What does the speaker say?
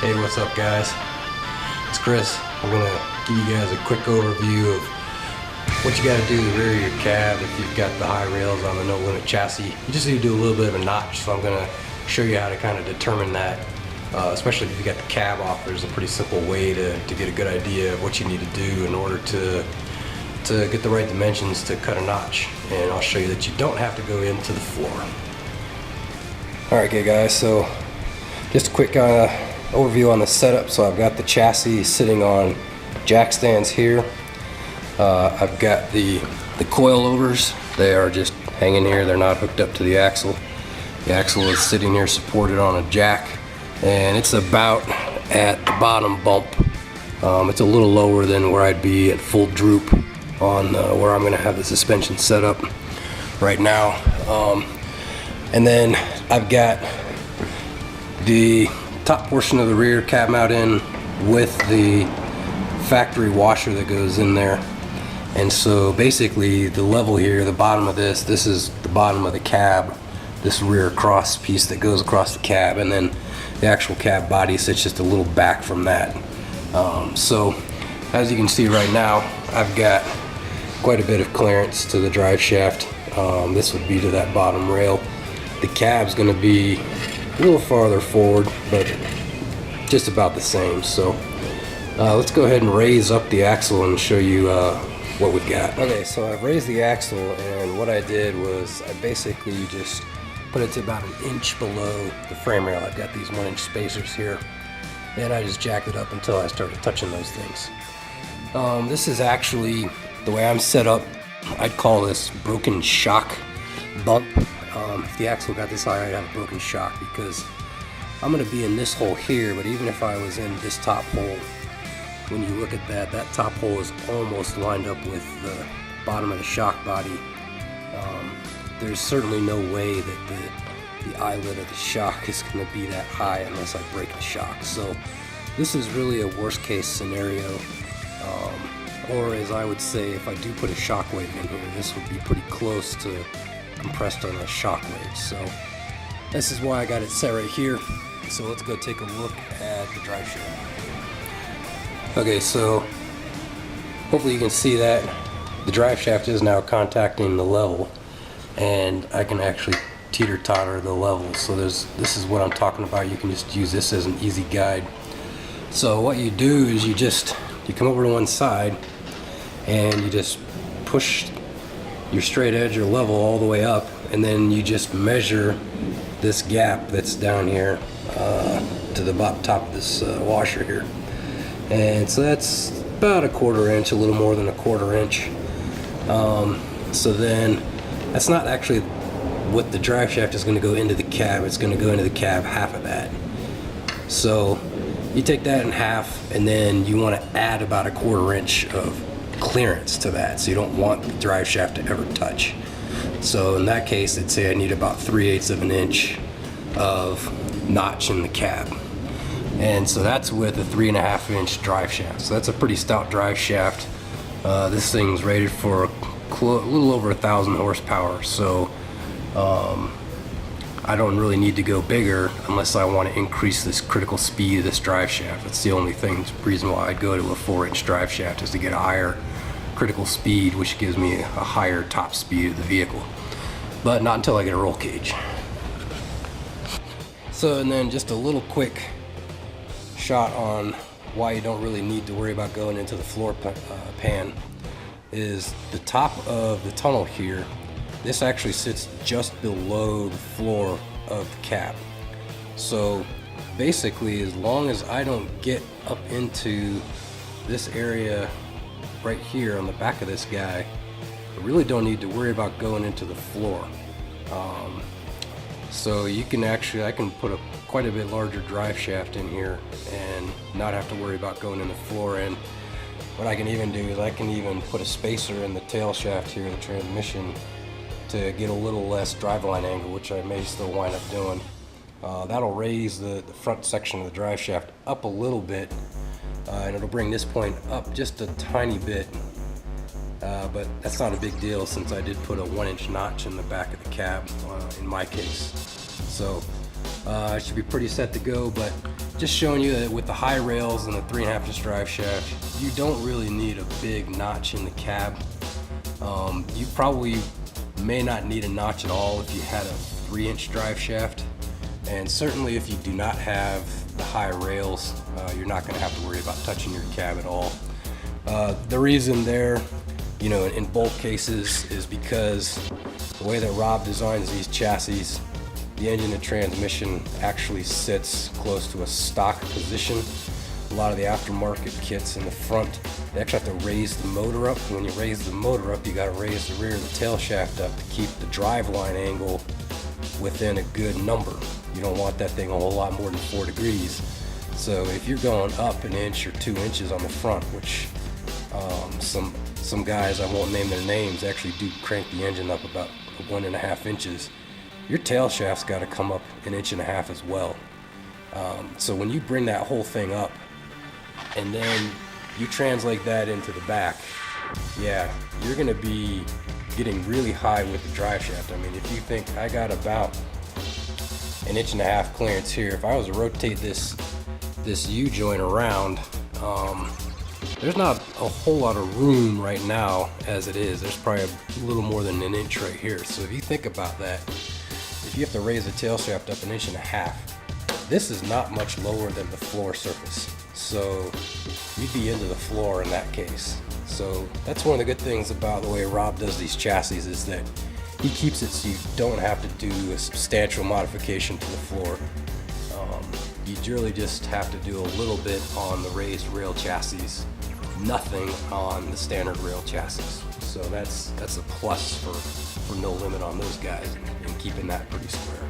Hey, what's up guys? It's Chris. I'm gonna give you guys a quick overview of what you gotta do to rear your cab if you've got the high rails on the no limit chassis. You just need to do a little bit of a notch, so I'm gonna show you how to kind of determine that, especially if you got the cab off. There's a pretty simple way to get a good idea of what you need to do in order to get the right dimensions to cut a notch, and I'll show you that you don't have to go into the floor. Alright, okay guys, so just a quick overview on the setup. So I've got the chassis sitting on jack stands here. I've got the coilovers. They are just hanging here. They're not hooked up to the axle. The axle is sitting here supported on a jack, and it's about at the bottom bump. It's a little lower than where I'd be at full droop on where I'm going to have the suspension set up right now. And then I've got the top portion of the rear cab mount in with the factory washer that goes in there. And so basically the level here, the bottom of this is the bottom of the cab, this rear cross piece that goes across the cab, and then the actual cab body sits just a little back from that. So as you can see right now, I've got quite a bit of clearance to the drive shaft. This would be to that bottom rail. The cab's going to be a little farther forward, but just about the same. So let's go ahead and raise up the axle and show you what we've got. Okay, so I've raised the axle, and what I did was I basically just put it to about an inch below the frame rail. I've got these 1-inch spacers here, and I just jacked it up until I started touching those things. This is actually the way I'm set up. I'd call this broken shock bump. If the axle got this high, I'd have a broken shock, because I'm going to be in this hole here, but even if I was in this top hole, when you look at that top hole is almost lined up with the bottom of the shock body. There's certainly no way that the eyelid of the shock is going to be that high unless I break the shock. So this is really a worst case scenario, or as I would say, if I do put a shock wave in here, this would be pretty close to compressed on a shock wave. So this is why I got it set right here. So let's go take a look at the drive shaft. Okay, so hopefully you can see that the drive shaft is now contacting the level, and I can actually teeter-totter the level. So this is what I'm talking about. You can just use this as an easy guide. So what you do is you come over to one side and you just push your straight edge or level all the way up, and then you just measure this gap that's down here to the top of this washer here. And so that's about a 1/4 inch, a little more than a 1/4 inch. So then that's not actually what the drive shaft is going to go into the cab. It's going to go into the cab half of that. So you take that in half, and then you want to add about a 1/4 inch of clearance to that, so you don't want the drive shaft to ever touch. So in that case, I'd say I need about 3/8 of an inch of notch in the cab, and so that's with a 3.5 inch drive shaft. So that's a pretty stout drive shaft. This thing's rated for a little over 1,000 horsepower, so I don't really need to go bigger unless I want to increase this critical speed of this drive shaft. That's the only reason why I'd go to a 4-inch drive shaft, is to get a higher critical speed, which gives me a higher top speed of the vehicle. But not until I get a roll cage. So, and then just a little quick shot on why you don't really need to worry about going into the floor pan is the top of the tunnel here. This actually sits just below the floor of the cab. So basically, as long as I don't get up into this area right here on the back of this guy, I really don't need to worry about going into the floor. So you can actually, I can put quite a bit larger drive shaft in here and not have to worry about going in the floor. And what I can even do is I can even put a spacer in the tail shaft here, the transmission, to get a little less driveline angle, which I may still wind up doing. That'll raise the front section of the drive shaft up a little bit, and it'll bring this point up just a tiny bit, but that's not a big deal since I did put a 1-inch notch in the back of the cab in my case. So I should be pretty set to go, but just showing you that with the high rails and the 3.5 inch drive shaft, you don't really need a big notch in the cab. You probably may not need a notch at all if you had a 3-inch drive shaft, and certainly if you do not have the high rails, you're not going to have to worry about touching your cab at all. The reason there, you know, in both cases is because the way that Rob designs these chassis, the engine and transmission actually sits close to a stock position. A lot of the aftermarket kits in the front, they actually have to raise the motor up. When you raise the motor up, you got to raise the rear of the tail shaft up to keep the driveline angle within a good number. You don't want that thing a whole lot more than 4 degrees. So if you're going up 1 inch or 2 inches on the front, which some guys, I won't name their names, actually do crank the engine up about 1.5 inches, your tail shaft's got to come up 1.5 inches as well. So when you bring that whole thing up and then you translate that into the back, yeah, you're going to be getting really high with the drive shaft. I mean, if you think I got about 1.5 inch clearance here, if I was to rotate this U-joint around, there's not a whole lot of room right now as it is. There's probably a little more than 1 inch right here. So if you think about that, if you have to raise the tail shaft up 1.5 inches, this is not much lower than the floor surface. So you'd be into the floor in that case. So that's one of the good things about the way Rob does these chassis, is that he keeps it so you don't have to do a substantial modification to the floor. You really just have to do a little bit on the raised rail chassis, nothing on the standard rail chassis. So that's a plus for No Limit on those guys and keeping that pretty square.